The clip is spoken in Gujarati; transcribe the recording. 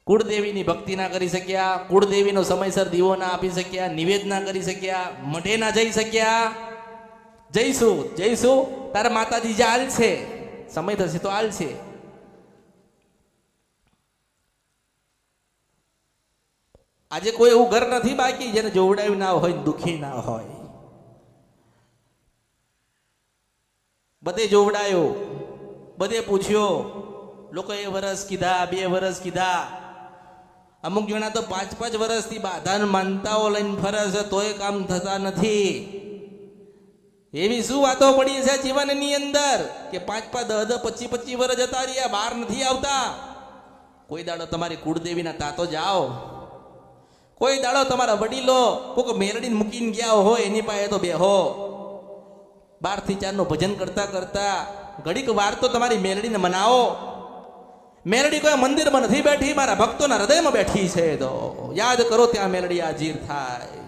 કુળદેવીની ભક્તિ ના કરી શક્યા, કુળદેવીનો સમયસર દીવો ના આપી શક્યા, નિવેદ ના કરી શક્યા, મઢે ના જઈ શક્યા. જઈશું જઈશું, તારા માતાજી જે હાલ છે, સમય થશે તો હાલ છે. આજે કોઈ એવું ઘર નથી બાકી જેને જોવડાયું ના હોય, દુખી ના હોય. બધે જોવડાયો, બધે પૂછ્યો, લોકોએ વરસ કીધા, 2 વરસ કીધા. અમુક જણા તો 5-5 વર્ષથી બાધાન માનતાઓ લઈને ફરે છે, તોય કામ થતા નથી. એવી શું વાતો પડી છે જીવનની અંદર કે 5-5, 10-10, 25-25 વર્ષ જતા રહ્યા, બહાર નથી આવતા. કોઈ દાડો તમારી કુળદેવીના તાતો જાઓ, કોઈ દાડો તમારા વડીલો કોઈ મેરડીને મૂકીને ગયા હોય એની પાસે તો બેહો. 12 થી 4 નું ભજન કરતા કરતા ઘડીક વાર તો તમારી મેરડીને મનાવો. મેરડી કોઈ મંદિરમાં નથી બેઠી, મારા ભક્તોના હૃદયમાં બેઠી છે. તો યાદ કરો, ત્યાં મેરડી હાજીર થાય.